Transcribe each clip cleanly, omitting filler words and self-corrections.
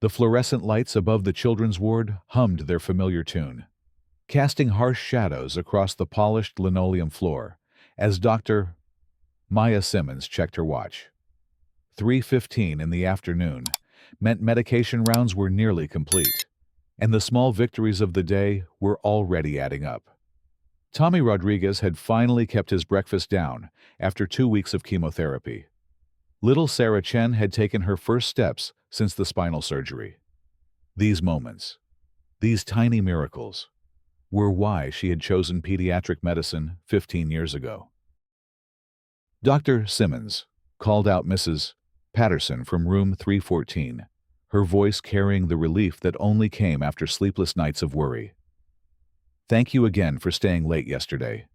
The fluorescent lights above the children's ward hummed their familiar tune, casting harsh shadows across the polished linoleum floor as Dr. Maya Simmons checked her watch. 3:15 in the afternoon meant medication rounds were nearly complete, and the small victories of the day were already adding up. Tommy Rodriguez had finally kept his breakfast down after 2 weeks of chemotherapy. Little Sarah Chen had taken her first steps since the spinal surgery. These moments, these tiny miracles, were why she had chosen pediatric medicine 15 years ago. Dr. Simmons called out Mrs. Patterson from room 314, her voice carrying the relief that only came after sleepless nights of worry. "Thank you again for staying late yesterday.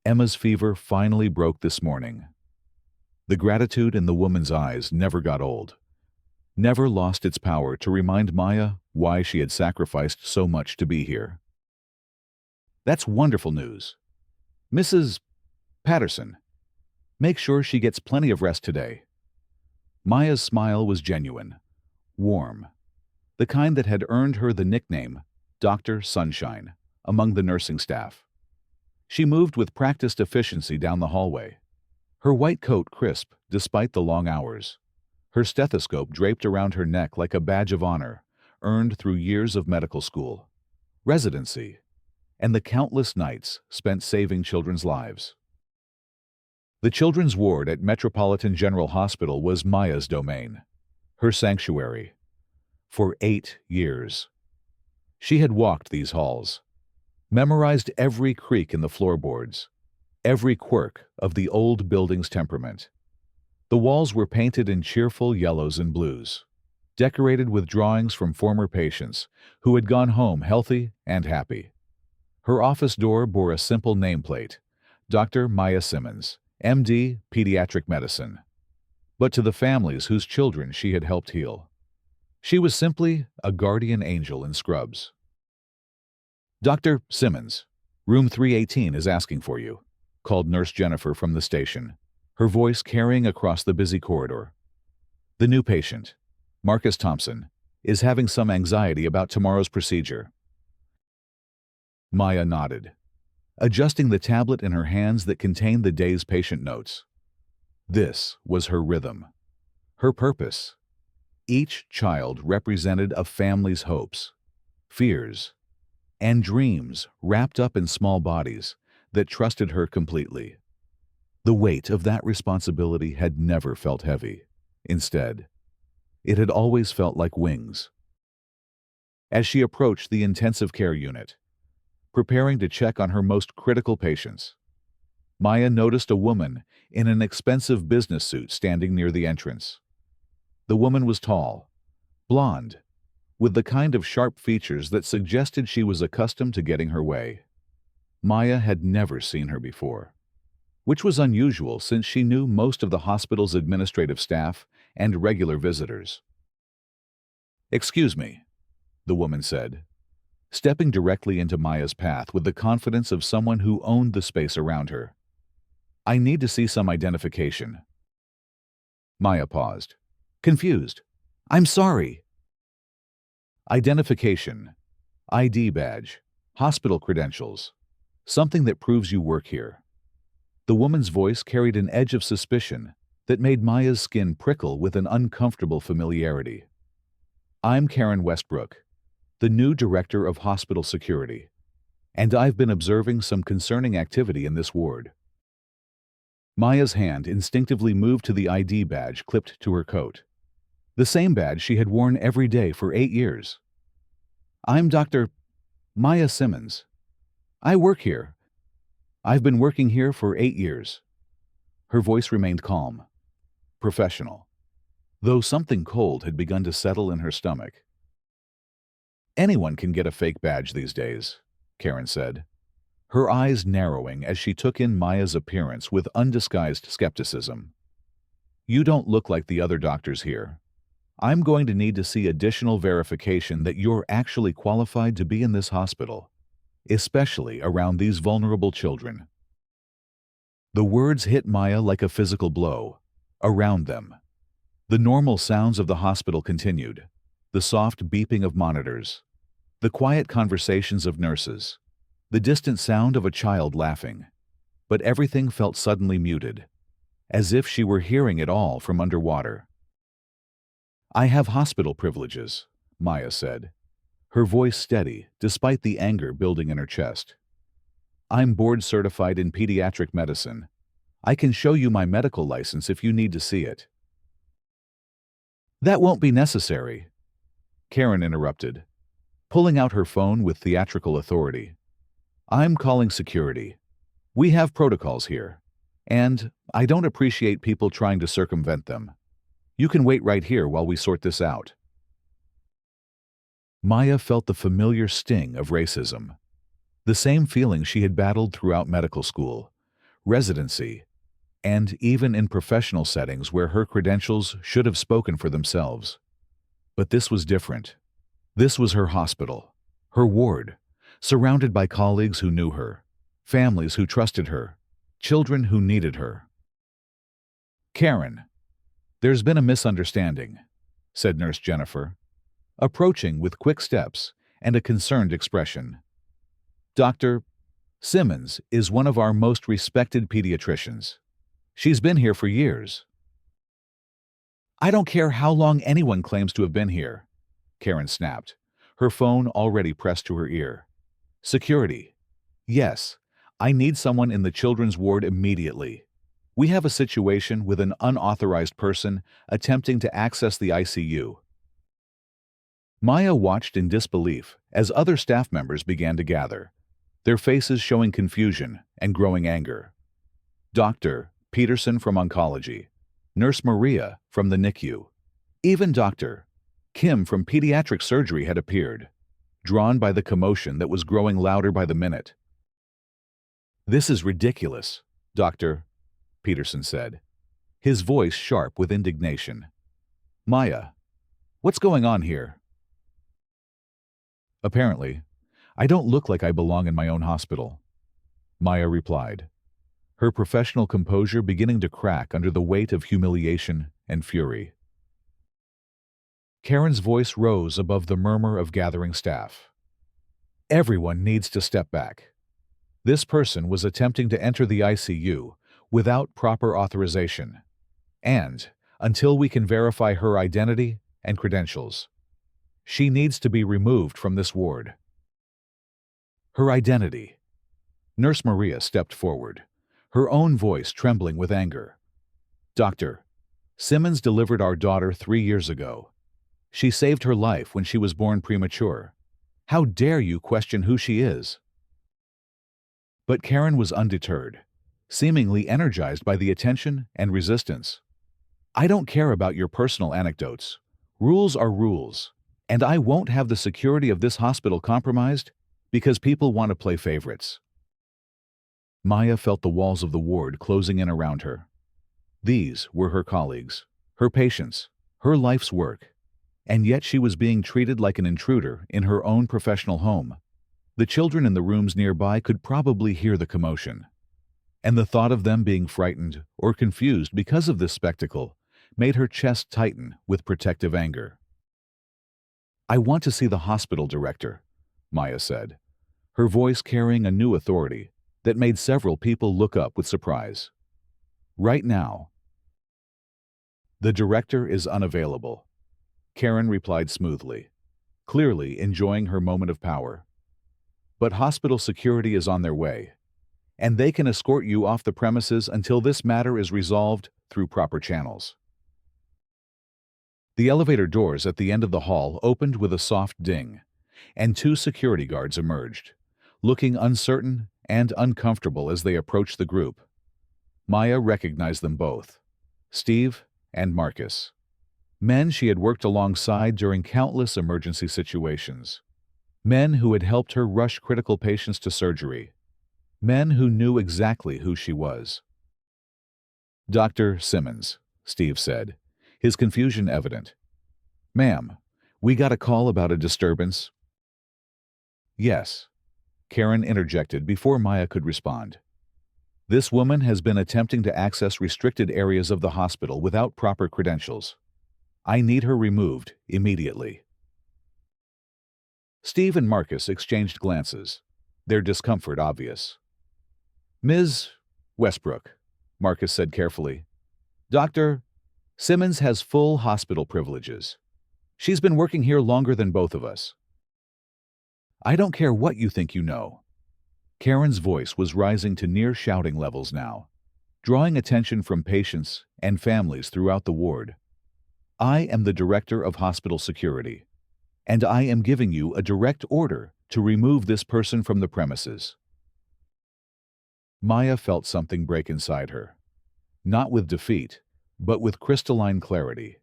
Emma's fever finally broke this morning." The gratitude in the woman's eyes never got old, never lost its power to remind Maya why she had sacrificed so much to be here. "That's wonderful news. Mrs. Patterson, make sure she gets plenty of rest today." Maya's smile was genuine, warm, the kind that had earned her the nickname Dr. Sunshine among the nursing staff. She moved with practiced efficiency down the hallway, her white coat crisp despite the long hours, her stethoscope draped around her neck like a badge of honor earned through years of medical school, residency, and the countless nights spent saving children's lives. The children's ward at Metropolitan General Hospital was Maya's domain, her sanctuary. For 8 years, she had walked these halls, memorized every creak in the floorboards, every quirk of the old building's temperament. The walls were painted in cheerful yellows and blues, decorated with drawings from former patients who had gone home healthy and happy. Her office door bore a simple nameplate, Dr. Maya Simmons, MD, Pediatric Medicine. But to the families whose children she had helped heal, she was simply a guardian angel in scrubs. "Dr. Simmons, room 318 is asking for you," called Nurse Jennifer from the station, her voice carrying across the busy corridor. "The new patient, Marcus Thompson, is having some anxiety about tomorrow's procedure." Maya nodded, adjusting the tablet in her hands that contained the day's patient notes. This was her rhythm, her purpose. Each child represented a family's hopes, fears, and dreams wrapped up in small bodies that trusted her completely. The weight of that responsibility had never felt heavy. Instead, it had always felt like wings. As she approached the intensive care unit, preparing to check on her most critical patients, Maya noticed a woman in an expensive business suit standing near the entrance. The woman was tall, blonde, with the kind of sharp features that suggested she was accustomed to getting her way. Maya had never seen her before, which was unusual since she knew most of the hospital's administrative staff and regular visitors. "Excuse me," the woman said, stepping directly into Maya's path with the confidence of someone who owned the space around her. "I need to see some identification." Maya paused, confused. "I'm sorry." Identification, ID badge, hospital credentials, something that proves you work here. The woman's voice carried an edge of suspicion that made Maya's skin prickle with an uncomfortable familiarity. "I'm Karen Westbrook, the new director of hospital security, and I've been observing some concerning activity in this ward." Maya's hand instinctively moved to the ID badge clipped to her coat, the same badge she had worn every day for 8 years. "I'm Dr. Maya Simmons. I work here. I've been working here for 8 years. Her voice remained calm, professional, though something cold had begun to settle in her stomach. "Anyone can get a fake badge these days," Karen said, her eyes narrowing as she took in Maya's appearance with undisguised skepticism. "You don't look like the other doctors here. I'm going to need to see additional verification that you're actually qualified to be in this hospital, especially around these vulnerable children." The words hit Maya like a physical blow. Around them, the normal sounds of the hospital continued. The soft beeping of monitors. The quiet conversations of nurses. The distant sound of a child laughing. But everything felt suddenly muted, as if she were hearing it all from underwater. "I have hospital privileges," Maya said, her voice steady despite the anger building in her chest. "I'm board certified in pediatric medicine. I can show you my medical license if you need to see it." "That won't be necessary," Karen interrupted, pulling out her phone with theatrical authority. "I'm calling security. We have protocols here, and I don't appreciate people trying to circumvent them. You can wait right here while we sort this out." Maya felt the familiar sting of racism, the same feeling she had battled throughout medical school, residency, and even in professional settings where her credentials should have spoken for themselves. But this was different. This was her hospital, her ward, surrounded by colleagues who knew her, families who trusted her, children who needed her. "Karen, there's been a misunderstanding," said Nurse Jennifer, approaching with quick steps and a concerned expression. "Dr. Simmons is one of our most respected pediatricians. She's been here for years." "I don't care how long anyone claims to have been here," Karen snapped, her phone already pressed to her ear. "Security. Yes, I need someone in the children's ward immediately. We have a situation with an unauthorized person attempting to access the ICU." Maya watched in disbelief as other staff members began to gather, their faces showing confusion and growing anger. Dr. Peterson from oncology, Nurse Maria from the NICU, even Dr. Kim from pediatric surgery had appeared, drawn by the commotion that was growing louder by the minute. "This is ridiculous," Dr. Peterson said, his voice sharp with indignation. "Maya, what's going on here?" "Apparently, I don't look like I belong in my own hospital," Maya replied, her professional composure beginning to crack under the weight of humiliation and fury. Karen's voice rose above the murmur of gathering staff. "Everyone needs to step back. This person was attempting to enter the ICU without proper authorization, and until we can verify her identity and credentials, she needs to be removed from this ward." Her identity. Nurse Maria stepped forward, her own voice trembling with anger. "Dr. Simmons delivered our daughter 3 years ago. She saved her life when she was born premature. How dare you question who she is?" But Karen was undeterred, seemingly energized by the attention and resistance. "I don't care about your personal anecdotes. Rules are rules, and I won't have the security of this hospital compromised because people want to play favorites." Maya felt the walls of the ward closing in around her. These were her colleagues, her patients, her life's work, and yet she was being treated like an intruder in her own professional home. The children in the rooms nearby could probably hear the commotion, and the thought of them being frightened or confused because of this spectacle made her chest tighten with protective anger. "I want to see the hospital director," Maya said, her voice carrying a new authority that made several people look up with surprise. "Right now." "The director is unavailable," Karen replied smoothly, clearly enjoying her moment of power. "But hospital security is on their way, and they can escort you off the premises until this matter is resolved through proper channels." The elevator doors at the end of the hall opened with a soft ding, and 2 security guards emerged, looking uncertain and uncomfortable as they approached the group. Maya recognized them both, Steve and Marcus. Men she had worked alongside during countless emergency situations. Men who had helped her rush critical patients to surgery. Men who knew exactly who she was. "Dr. Simmons," Steve said, his confusion evident. "Ma'am, we got a call about a disturbance." "Yes," Karen interjected before Maya could respond. "This woman has been attempting to access restricted areas of the hospital without proper credentials. I need her removed immediately." Steve and Marcus exchanged glances, their discomfort obvious. "Ms. Westbrook," Marcus said carefully, "Dr. Simmons has full hospital privileges. She's been working here longer than both of us." "I don't care what you think you know." Karen's voice was rising to near shouting levels now, drawing attention from patients and families throughout the ward. "I am the director of hospital security, and I am giving you a direct order to remove this person from the premises." Maya felt something break inside her, not with defeat, but with crystalline clarity.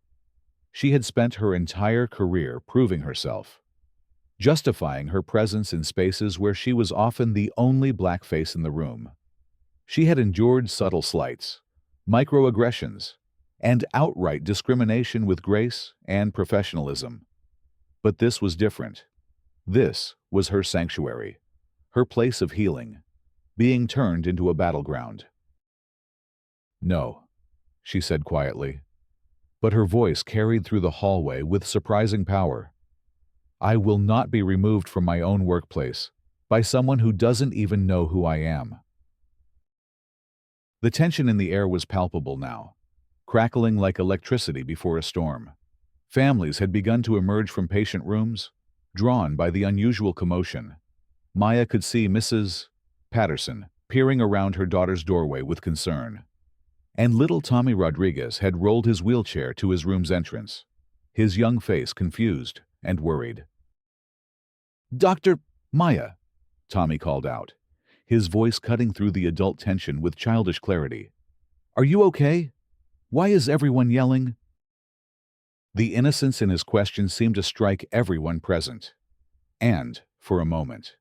She had spent her entire career proving herself, justifying her presence in spaces where she was often the only black face in the room. She had endured subtle slights, microaggressions, and outright discrimination with grace and professionalism. But this was different. This was her sanctuary, her place of healing, being turned into a battleground. "No," she said quietly, but her voice carried through the hallway with surprising power. "I will not be removed from my own workplace by someone who doesn't even know who I am." The tension in the air was palpable now, crackling like electricity before a storm. Families had begun to emerge from patient rooms, drawn by the unusual commotion. Maya could see Mrs. Patterson peering around her daughter's doorway with concern. And little Tommy Rodriguez had rolled his wheelchair to his room's entrance, his young face confused and worried. "Dr. Maya," Tommy called out, his voice cutting through the adult tension with childish clarity. "Are you okay? Why is everyone yelling?" The innocence in his question seemed to strike everyone present. And, for a moment,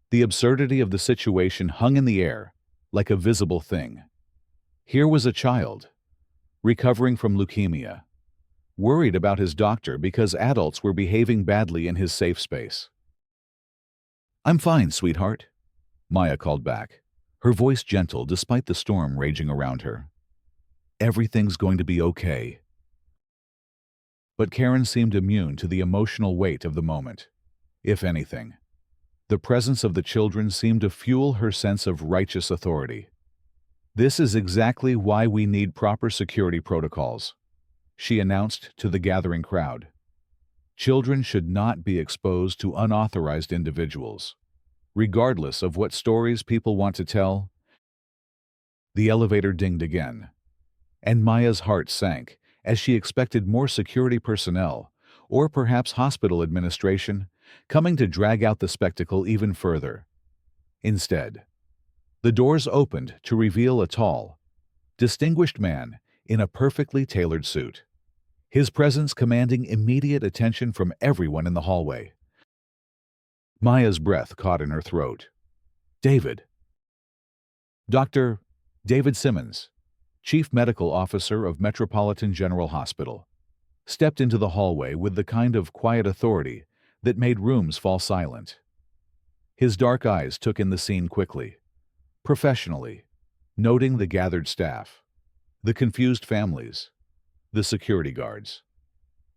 the absurdity of the situation hung in the air, like a visible thing. Here was a child, recovering from leukemia, worried about his doctor because adults were behaving badly in his safe space. "I'm fine, sweetheart," Maya called back, her voice gentle despite the storm raging around her. "Everything's going to be okay." But Karen seemed immune to the emotional weight of the moment. If anything, the presence of the children seemed to fuel her sense of righteous authority. "This is exactly why we need proper security protocols," she announced to the gathering crowd. "Children should not be exposed to unauthorized individuals, regardless of what stories people want to tell." The elevator dinged again, and Maya's heart sank as she expected more security personnel, or perhaps hospital administration, coming to drag out the spectacle even further. Instead, the doors opened to reveal a tall, distinguished man in a perfectly tailored suit, his presence commanding immediate attention from everyone in the hallway. Maya's breath caught in her throat. "David." Dr. David Simmons, Chief Medical Officer of Metropolitan General Hospital, stepped into the hallway with the kind of quiet authority that made rooms fall silent. His dark eyes took in the scene quickly, professionally, noting the gathered staff, the confused families, the security guards,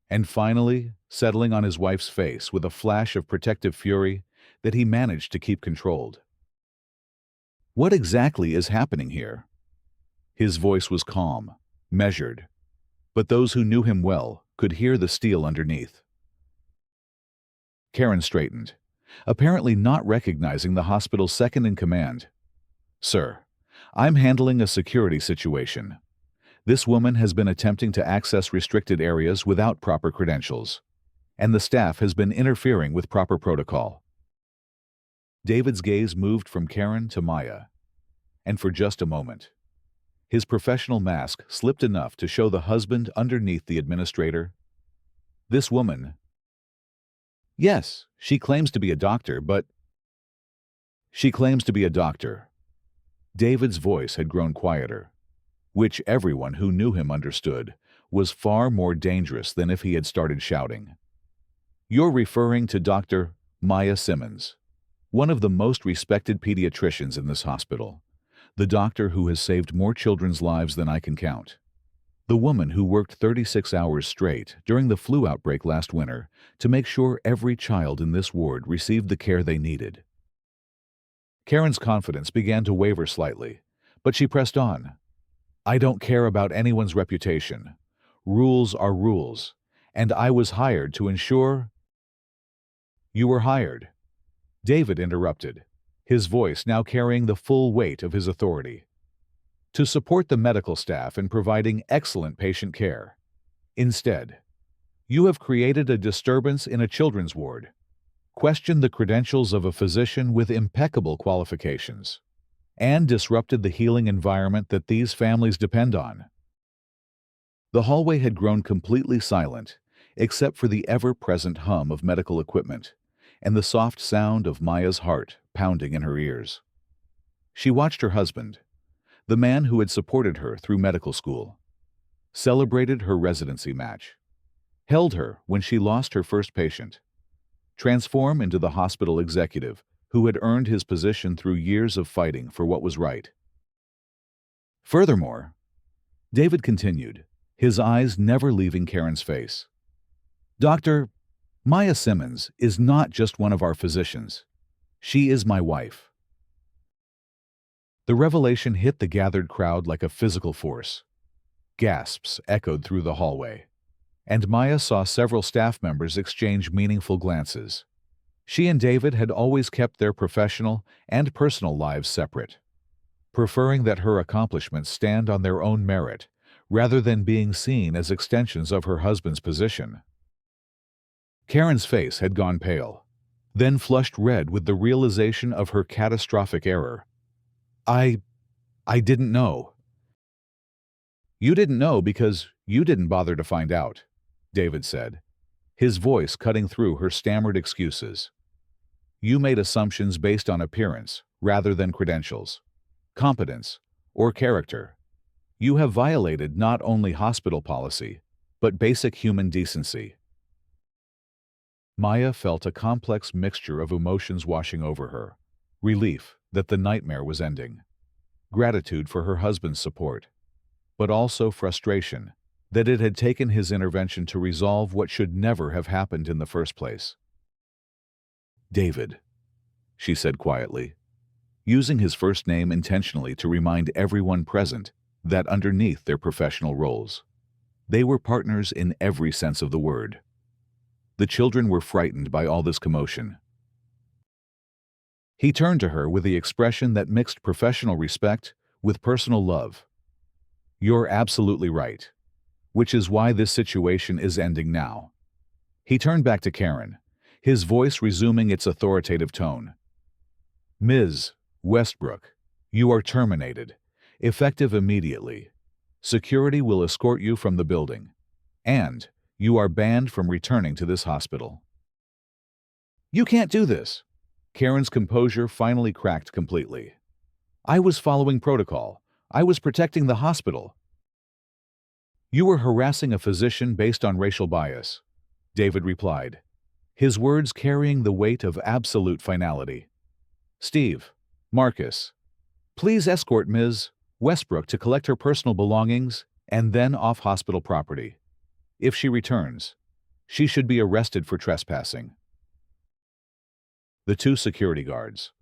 and finally settling on his wife's face with a flash of protective fury that he managed to keep controlled. "What exactly is happening here?" His voice was calm, measured, but those who knew him well could hear the steel underneath. Karen straightened, apparently not recognizing the hospital's second-in-command. "Sir, I'm handling a security situation. This woman has been attempting to access restricted areas without proper credentials, and the staff has been interfering with proper protocol." David's gaze moved from Karen to Maya, and for just a moment, his professional mask slipped enough to show the husband underneath the administrator. "This woman..." "Yes, she claims to be a doctor, but..." "She claims to be a doctor." David's voice had grown quieter, which everyone who knew him understood was far more dangerous than if he had started shouting. "You're referring to Dr. Maya Simmons, one of the most respected pediatricians in this hospital, the doctor who has saved more children's lives than I can count. The woman who worked 36 hours straight during the flu outbreak last winter to make sure every child in this ward received the care they needed. Karen's confidence began to waver slightly, but she pressed on. I don't care about anyone's reputation. Rules are rules, and I was hired to ensure. You were hired, David interrupted, his voice now carrying the full weight of his authority, to support the medical staff in providing excellent patient care. Instead, you have created a disturbance in a children's ward, questioned the credentials of a physician with impeccable qualifications, and disrupted the healing environment that these families depend on. The hallway had grown completely silent, except for the ever-present hum of medical equipment and the soft sound of Maya's heart pounding in her ears. She watched her husband, the man who had supported her through medical school, celebrated her residency match, held her when she lost her first patient, transform into the hospital executive who had earned his position through years of fighting for what was right. Furthermore, David continued, his eyes never leaving Karen's face. Dr. Maya Simmons is not just one of our physicians. She is my wife. The revelation hit the gathered crowd like a physical force. Gasps echoed through the hallway, and Maya saw several staff members exchange meaningful glances. She and David had always kept their professional and personal lives separate, preferring that her accomplishments stand on their own merit rather than being seen as extensions of her husband's position. Karen's face had gone pale, then flushed red with the realization of her catastrophic error. I didn't know. You didn't know because you didn't bother to find out, David said, his voice cutting through her stammered excuses. You made assumptions based on appearance rather than credentials, competence, or character. You have violated not only hospital policy, but basic human decency. Maya felt a complex mixture of emotions washing over her. Relief that the nightmare was ending, gratitude for her husband's support, but also frustration that it had taken his intervention to resolve what should never have happened in the first place. David, she said quietly, using his first name intentionally to remind everyone present that underneath their professional roles, they were partners in every sense of the word. The children were frightened by all this commotion. He turned to her with the expression that mixed professional respect with personal love. You're absolutely right, which is why this situation is ending now. He turned back to Karen, his voice resuming its authoritative tone. Ms. Westbrook, you are terminated, effective immediately. Security will escort you from the building, and you are banned from returning to this hospital. You can't do this. Karen's composure finally cracked completely. I was following protocol. I was protecting the hospital. You were harassing a physician based on racial bias, David replied, his words carrying the weight of absolute finality. Steve, Marcus, please escort Ms. Westbrook to collect her personal belongings and then off hospital property. If she returns, she should be arrested for trespassing. The two security guards,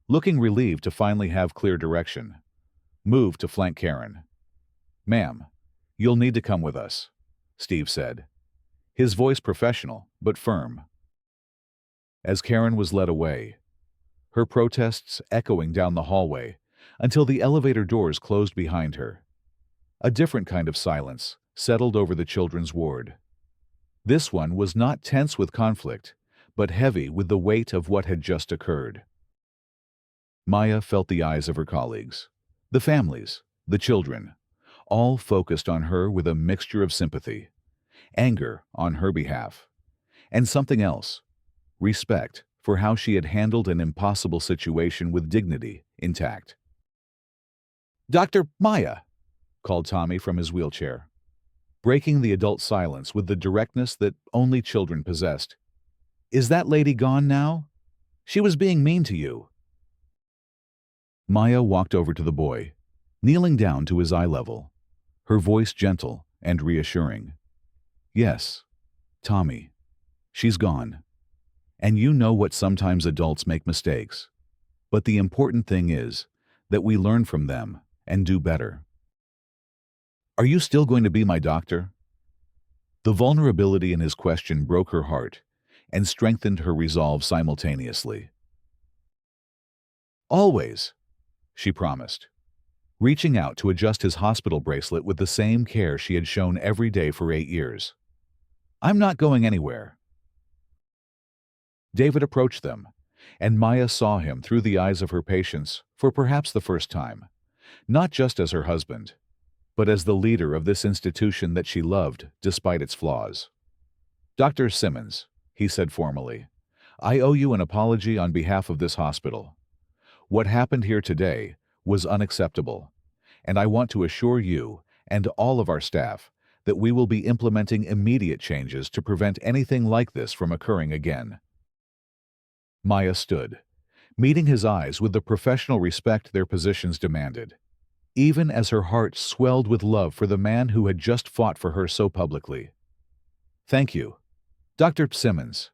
looking relieved to finally have clear direction, moved to flank Karen. Ma'am, you'll need to come with us, Steve said, his voice professional but firm. As Karen was led away, her protests echoing down the hallway until the elevator doors closed behind her, a different kind of silence settled over the children's ward. This one was not tense with conflict, but heavy with the weight of what had just occurred. Maya felt the eyes of her colleagues, the families, the children, all focused on her with a mixture of sympathy, anger on her behalf, and something else, respect for how she had handled an impossible situation with dignity intact. Dr. Maya, called Tommy from his wheelchair, breaking the adult silence with the directness that only children possessed. Is that lady gone now? She was being mean to you. Maya walked over to the boy, kneeling down to his eye level, her voice gentle and reassuring. Yes, Tommy, she's gone. And you know what, sometimes adults make mistakes. But the important thing is that we learn from them and do better. Are you still going to be my doctor? The vulnerability in his question broke her heart and strengthened her resolve simultaneously. Always, she promised, reaching out to adjust his hospital bracelet with the same care she had shown every day for 8 years. I'm not going anywhere. David approached them, and Maya saw him through the eyes of her patients for perhaps the first time, not just as her husband, but as the leader of this institution that she loved despite its flaws. Dr. Simmons, he said formally, I owe you an apology on behalf of this hospital. What happened here today was unacceptable, and I want to assure you and all of our staff that we will be implementing immediate changes to prevent anything like this from occurring again. Maya stood, meeting his eyes with the professional respect their positions demanded, even as her heart swelled with love for the man who had just fought for her so publicly. Thank you, Dr. Simmons.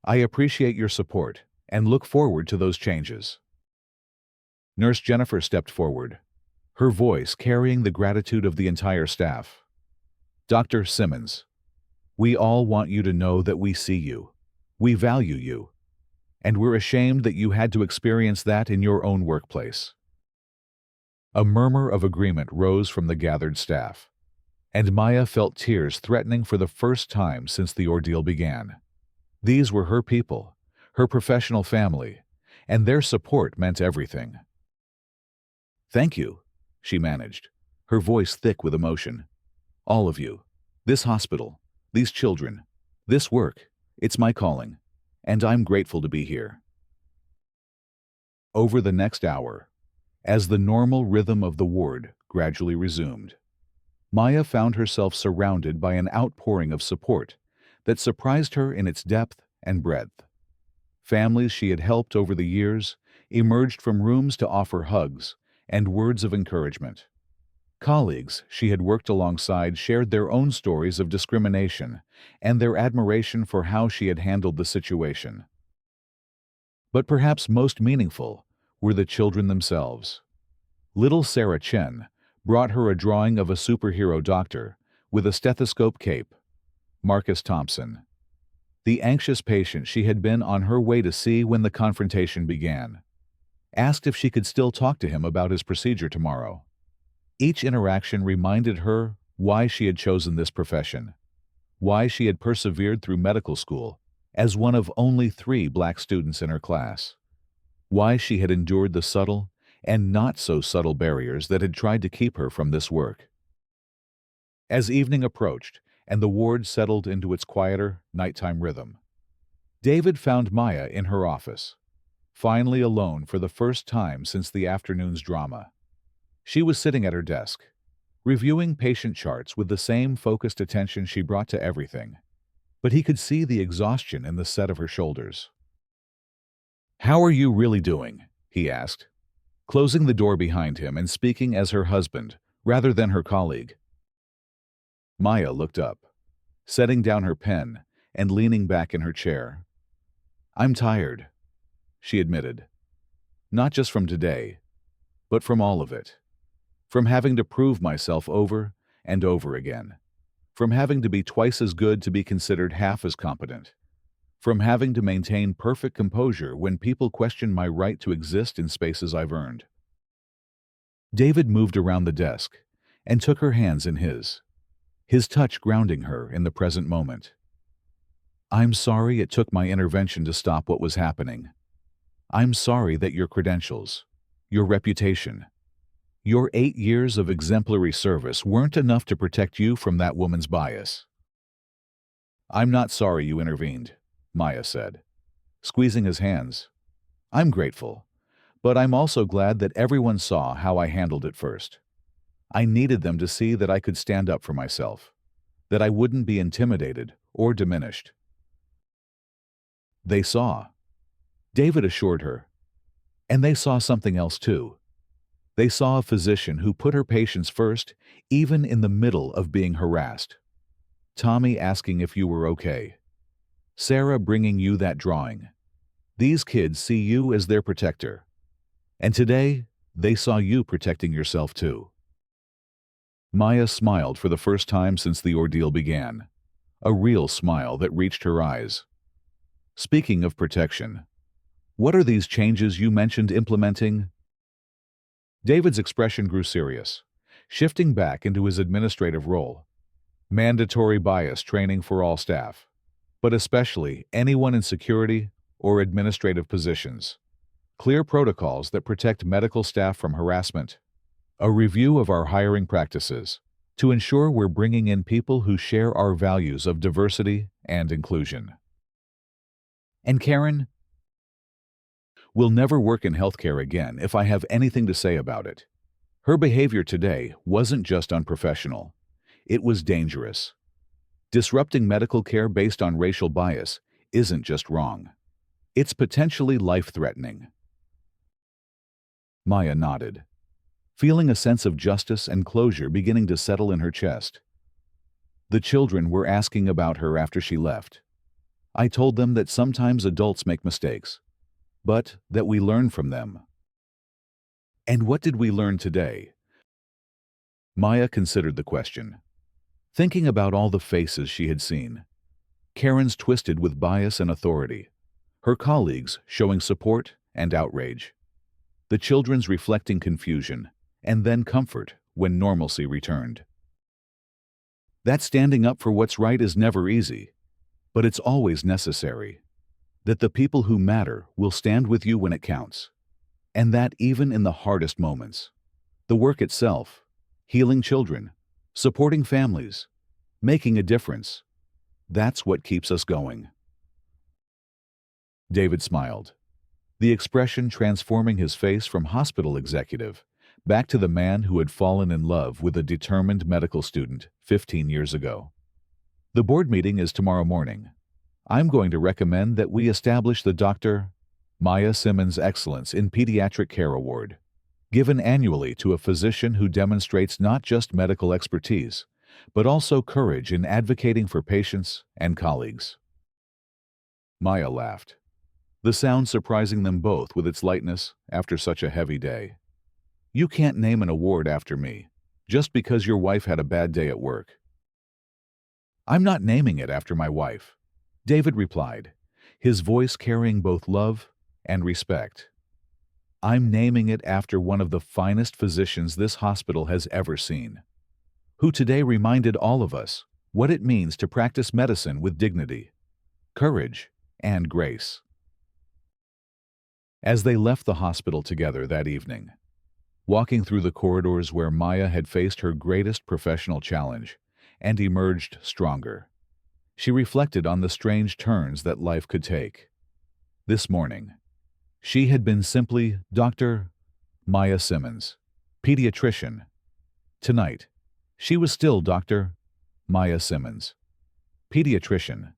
I appreciate your support and look forward to those changes. Nurse Jennifer stepped forward, her voice carrying the gratitude of the entire staff. Dr. Simmons, we all want you to know that we see you, we value you, and we're ashamed that you had to experience that in your own workplace. A murmur of agreement rose from the gathered staff, and Maya felt tears threatening for the first time since the ordeal began. These were her people, her professional family, and their support meant everything. Thank you, she managed, her voice thick with emotion. All of you, this hospital, these children, this work, it's my calling, and I'm grateful to be here. Over the next hour, as the normal rhythm of the ward gradually resumed, Maya found herself surrounded by an outpouring of support that surprised her in its depth and breadth. Families she had helped over the years emerged from rooms to offer hugs and words of encouragement. Colleagues she had worked alongside shared their own stories of discrimination and their admiration for how she had handled the situation. But perhaps most meaningful were the children themselves. Little Sarah Chen brought her a drawing of a superhero doctor with a stethoscope cape, Marcus Thompson, the anxious patient she had been on her way to see when the confrontation began, asked if she could still talk to him about his procedure tomorrow. Each interaction reminded her why she had chosen this profession, why she had persevered through medical school as one of only 3 Black students in her class, why she had endured the subtle and not so subtle barriers that had tried to keep her from this work. As evening approached and the ward settled into its quieter, nighttime rhythm, David found Maya in her office, finally alone for the first time since the afternoon's drama. She was sitting at her desk, reviewing patient charts with the same focused attention she brought to everything, but he could see the exhaustion in the set of her shoulders. "How are you really doing?" he asked, closing the door behind him and speaking as her husband rather than her colleague. Maya looked up, setting down her pen and leaning back in her chair. "I'm tired," she admitted. "Not just from today, but from all of it. From having to prove myself over and over again. From having to be twice as good to be considered half as competent. From having to maintain perfect composure when people question my right to exist in spaces I've earned." David moved around the desk and took her hands in his touch grounding her in the present moment. "I'm sorry it took my intervention to stop what was happening. I'm sorry that your credentials, your reputation, your 8 years of exemplary service weren't enough to protect you from that woman's bias." "I'm not sorry you intervened," Maya said, squeezing his hands. "I'm grateful, but I'm also glad that everyone saw how I handled it first. I needed them to see that I could stand up for myself, that I wouldn't be intimidated or diminished." "They saw," David assured her, "and they saw something else too. They saw a physician who put her patients first, even in the middle of being harassed. Tommy asking if you were okay. Sarah bringing you that drawing. These kids see you as their protector. And today, they saw you protecting yourself too. Maya smiled for the first time since the ordeal began. A real smile that reached her eyes. Speaking of protection, what are these changes you mentioned implementing? David's expression grew serious, shifting back into his administrative role. Mandatory bias training for all staff, but especially anyone in security or administrative positions. Clear protocols that protect medical staff from harassment. A review of our hiring practices to ensure we're bringing in people who share our values of diversity and inclusion. And Karen, will never work in healthcare again if I have anything to say about it. Her behavior today wasn't just unprofessional. It was dangerous. Disrupting medical care based on racial bias isn't just wrong. It's potentially life-threatening. Maya nodded, feeling a sense of justice and closure beginning to settle in her chest. The children were asking about her after she left. I told them that sometimes adults make mistakes, but that we learn from them. And what did we learn today? Maya considered the question, thinking about all the faces she had seen. Karen's twisted with bias and authority, her colleagues showing support and outrage, the children's reflecting confusion and then comfort when normalcy returned. That standing up for what's right is never easy, but it's always necessary. That the people who matter will stand with you when it counts. And that even in the hardest moments. The work itself, healing children, supporting families, making a difference, that's what keeps us going. David smiled, the expression transforming his face from hospital executive back to the man who had fallen in love with a determined medical student 15 years ago. The board meeting is tomorrow morning. I'm going to recommend that we establish the Dr. Maya Simmons Excellence in Pediatric Care Award, given annually to a physician who demonstrates not just medical expertise, but also courage in advocating for patients and colleagues. Maya laughed, the sound surprising them both with its lightness after such a heavy day. You can't name an award after me, just because your wife had a bad day at work. I'm not naming it after my wife, David replied, his voice carrying both love and respect. I'm naming it after one of the finest physicians this hospital has ever seen, who today reminded all of us what it means to practice medicine with dignity, courage, and grace. As they left the hospital together that evening, walking through the corridors where Maya had faced her greatest professional challenge and emerged stronger, she reflected on the strange turns that life could take. This morning, she had been simply Dr. Maya Simmons, pediatrician. Tonight, she was still Dr. Maya Simmons, pediatrician.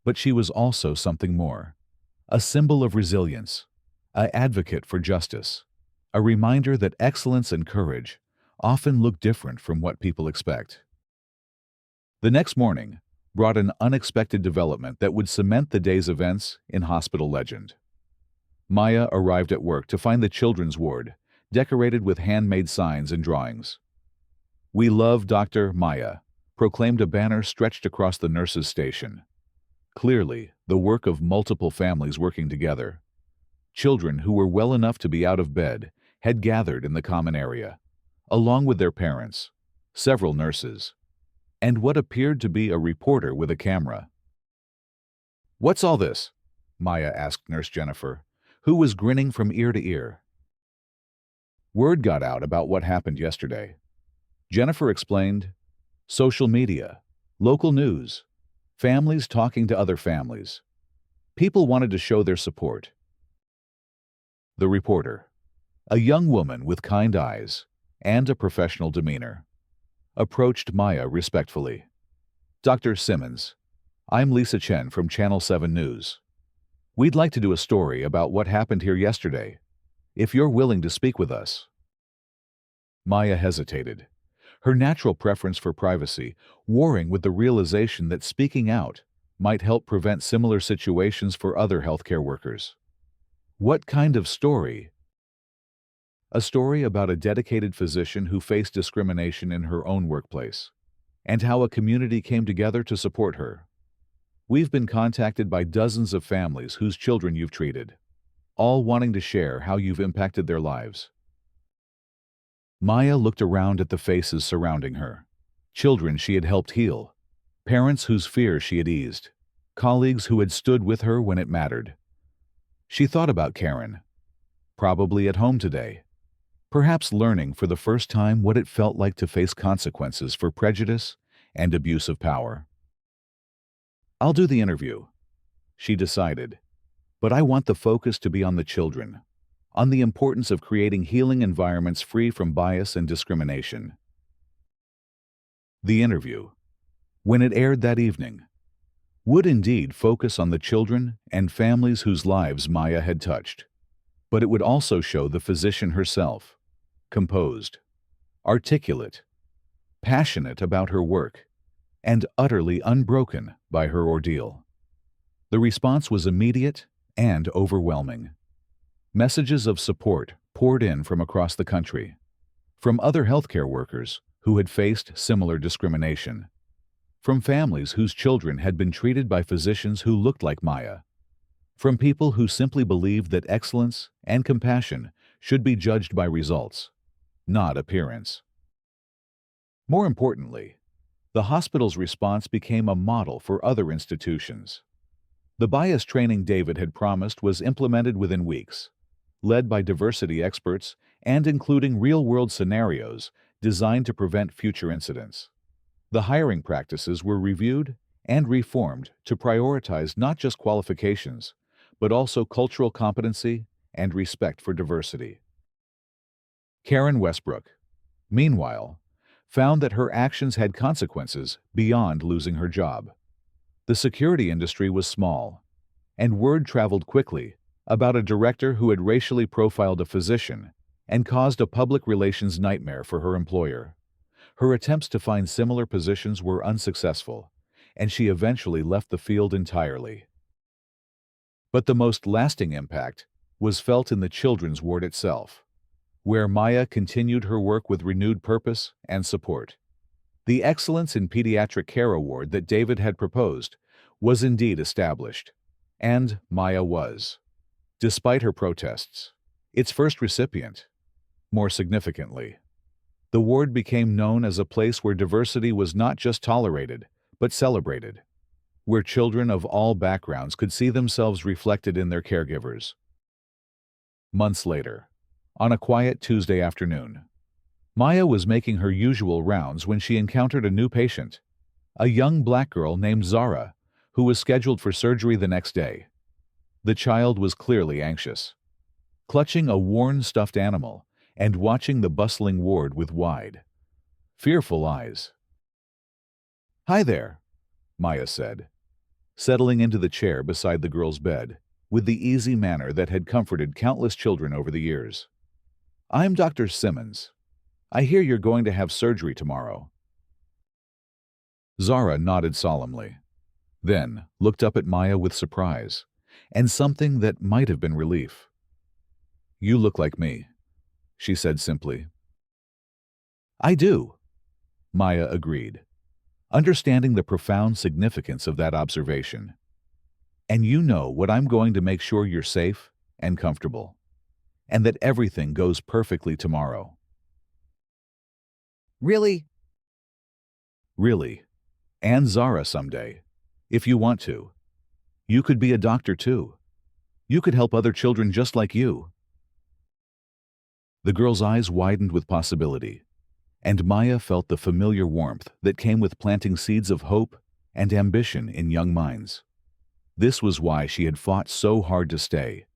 But she was also something more, a symbol of resilience, an advocate for justice, a reminder that excellence and courage often look different from what people expect. The next morning brought an unexpected development that would cement the day's events in hospital legend. Maya arrived at work to find the children's ward decorated with handmade signs and drawings. "We love Dr. Maya," proclaimed a banner stretched across the nurses' station. Clearly, the work of multiple families working together. Children who were well enough to be out of bed had gathered in the common area, along with their parents, several nurses, and what appeared to be a reporter with a camera. "What's all this?" Maya asked Nurse Jennifer, who was grinning from ear to ear. "Word got out about what happened yesterday," Jennifer explained. "Social media, local news, families talking to other families. People wanted to show their support." The reporter, a young woman with kind eyes and a professional demeanor, approached Maya respectfully. "Dr. Simmons, I'm Lisa Chen from Channel 7 News. We'd like to do a story about what happened here yesterday, if you're willing to speak with us." Maya hesitated, her natural preference for privacy warring with the realization that speaking out might help prevent similar situations for other healthcare workers. What kind of story? A story about a dedicated physician who faced discrimination in her own workplace, and how a community came together to support her. We've been contacted by dozens of families whose children you've treated, all wanting to share how you've impacted their lives. Maya looked around at the faces surrounding her. Children she had helped heal, parents whose fears she had eased, colleagues who had stood with her when it mattered. She thought about Karen, probably at home today, perhaps learning for the first time what it felt like to face consequences for prejudice and abuse of power. "I'll do the interview," she decided, "but I want the focus to be on the children, on the importance of creating healing environments free from bias and discrimination." The interview, when it aired that evening, would indeed focus on the children and families whose lives Maya had touched. But it would also show the physician herself, composed, articulate, passionate about her work, and utterly unbroken by her ordeal. The response was immediate and overwhelming. Messages of support poured in from across the country, from other healthcare workers who had faced similar discrimination, from families whose children had been treated by physicians who looked like Maya, from people who simply believed that excellence and compassion should be judged by results, not appearance. More importantly, the hospital's response became a model for other institutions. The bias training David had promised was implemented within weeks, led by diversity experts and including real-world scenarios designed to prevent future incidents. The hiring practices were reviewed and reformed to prioritize not just qualifications, but also cultural competency and respect for diversity. Karen Westbrook, meanwhile, found that her actions had consequences beyond losing her job. The security industry was small, and word traveled quickly about a director who had racially profiled a physician and caused a public relations nightmare for her employer. Her attempts to find similar positions were unsuccessful, and she eventually left the field entirely. But the most lasting impact was felt in the children's ward itself, where Maya continued her work with renewed purpose and support. The Excellence in Pediatric Care Award that David had proposed was indeed established, and Maya was, despite her protests, its first recipient. More significantly, the ward became known as a place where diversity was not just tolerated, but celebrated, where children of all backgrounds could see themselves reflected in their caregivers. Months later, on a quiet Tuesday afternoon, Maya was making her usual rounds when she encountered a new patient, a young black girl named Zara, who was scheduled for surgery the next day. The child was clearly anxious, clutching a worn stuffed animal and watching the bustling ward with wide, fearful eyes. "Hi there," Maya said, settling into the chair beside the girl's bed with the easy manner that had comforted countless children over the years. "I'm Dr. Simmons. I hear you're going to have surgery tomorrow." Zara nodded solemnly, then looked up at Maya with surprise and something that might have been relief. "You look like me," she said simply. "I do," Maya agreed, understanding the profound significance of that observation. "And you know what I'm going to make sure you're safe and comfortable, and that everything goes perfectly tomorrow." "Really?" "Really. And Zara someday, if you want to. You could be a doctor too. You could help other children just like you." The girl's eyes widened with possibility, and Maya felt the familiar warmth that came with planting seeds of hope and ambition in young minds. This was why she had fought so hard to stay,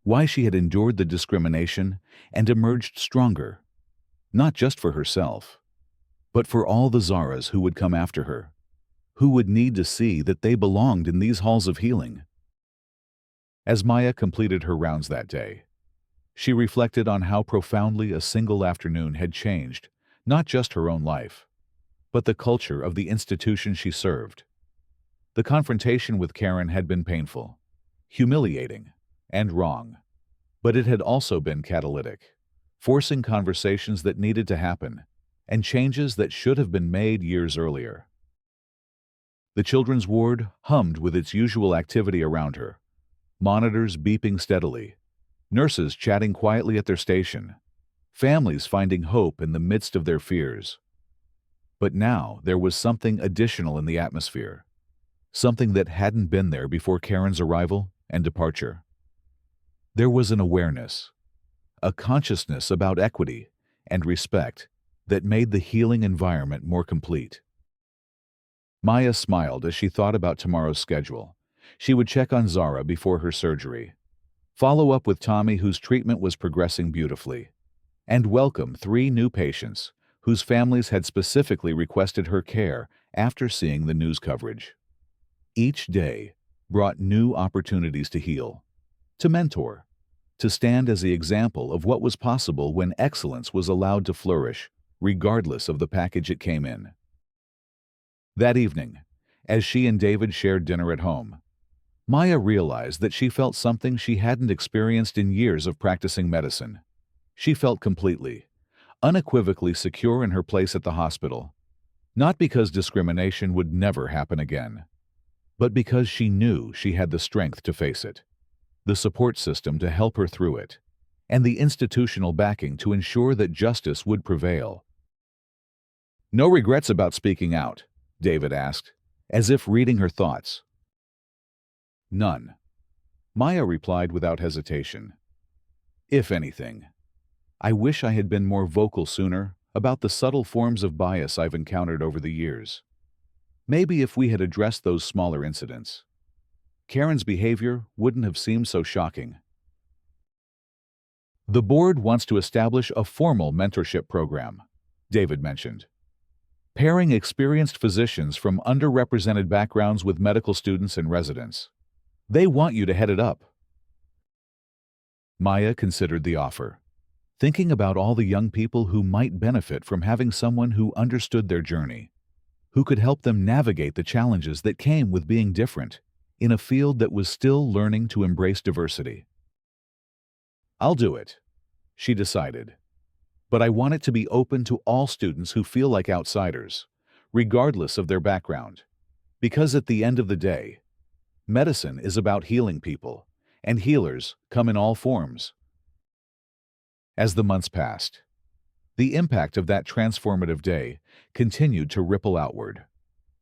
why she had endured the discrimination and emerged stronger, not just for herself, but for all the Zaras who would come after her, who would need to see that they belonged in these halls of healing. As Maya completed her rounds that day, She reflected on how profoundly a single afternoon had changed, not just her own life, but the culture of the institution she served. The confrontation with Karen had been painful, humiliating, and wrong, but it had also been catalytic, forcing conversations that needed to happen and changes that should have been made years earlier. The children's ward hummed with its usual activity around her, monitors beeping steadily, nurses chatting quietly at their station, families finding hope in the midst of their fears. But now there was something additional in the atmosphere, something that hadn't been there before Karen's arrival and departure. There was an awareness, a consciousness about equity and respect that made the healing environment more complete. Maya smiled as she thought about tomorrow's schedule. She would check on Zara before her surgery, follow up with Tommy, whose treatment was progressing beautifully, and welcome 3 new patients whose families had specifically requested her care after seeing the news coverage. Each day brought new opportunities to heal, to mentor, to stand as the example of what was possible when excellence was allowed to flourish, regardless of the package it came in. That evening, as she and David shared dinner at home, Maya realized that she felt something she hadn't experienced in years of practicing medicine. She felt completely, unequivocally secure in her place at the hospital, not because discrimination would never happen again, but because she knew she had the strength to face it, the support system to help her through it, and the institutional backing to ensure that justice would prevail. "No regrets about speaking out?" David asked, as if reading her thoughts. "None," Maya replied without hesitation. "If anything, I wish I had been more vocal sooner about the subtle forms of bias I've encountered over the years. Maybe if we had addressed those smaller incidents, Karen's behavior wouldn't have seemed so shocking." "The board wants to establish a formal mentorship program," David mentioned, "pairing experienced physicians from underrepresented backgrounds with medical students and residents. They want you to head it up." Maya considered the offer, thinking about all the young people who might benefit from having someone who understood their journey, who could help them navigate the challenges that came with being different in a field that was still learning to embrace diversity. "I'll do it," she decided, "but I want it to be open to all students who feel like outsiders, regardless of their background, because at the end of the day, medicine is about healing people, and healers come in all forms." As the months passed, the impact of that transformative day continued to ripple outward.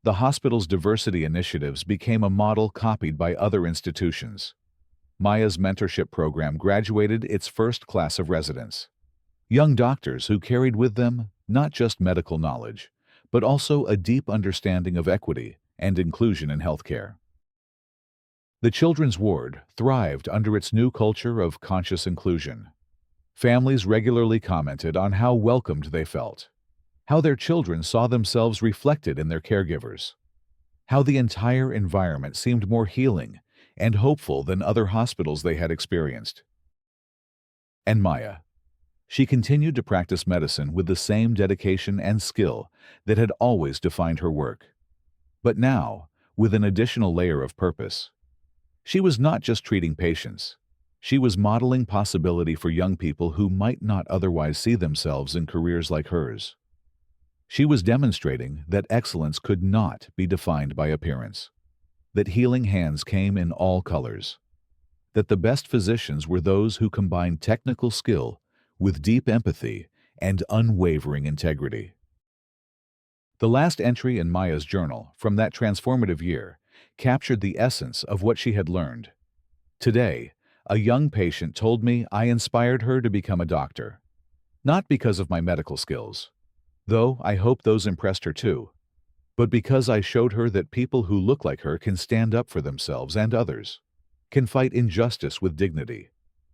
The hospital's diversity initiatives became a model copied by other institutions. Maya's mentorship program graduated its first class of residents, young doctors who carried with them not just medical knowledge, but also a deep understanding of equity and inclusion in healthcare. The children's ward thrived under its new culture of conscious inclusion. Families regularly commented on how welcomed they felt, how their children saw themselves reflected in their caregivers, how the entire environment seemed more healing and hopeful than other hospitals they had experienced. And Maya, she continued to practice medicine with the same dedication and skill that had always defined her work, but now with an additional layer of purpose. She was not just treating patients. She was modeling possibility for young people who might not otherwise see themselves in careers like hers. She was demonstrating that excellence could not be defined by appearance, that healing hands came in all colors, that the best physicians were those who combined technical skill with deep empathy and unwavering integrity. The last entry in Maya's journal from that transformative year captured the essence of what she had learned. "Today, a young patient told me I inspired her to become a doctor. Not because of my medical skills, though I hope those impressed her too, but because I showed her that people who look like her can stand up for themselves and others, can fight injustice with dignity,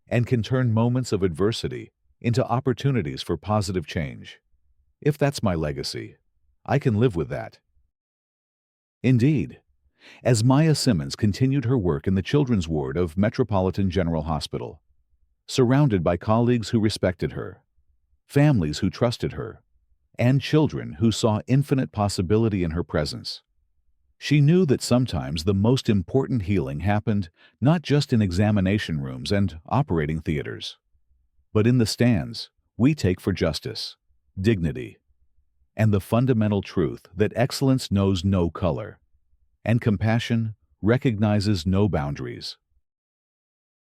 and can turn moments of adversity into opportunities for positive change. If that's my legacy, I can live with that." Indeed, as Maya Simmons continued her work in the children's ward of Metropolitan General Hospital, surrounded by colleagues who respected her, families who trusted her, and children who saw infinite possibility in her presence. She knew that sometimes the most important healing happened not just in examination rooms and operating theaters, but in the stands we take for justice, dignity, and the fundamental truth that excellence knows no color, and compassion recognizes no boundaries.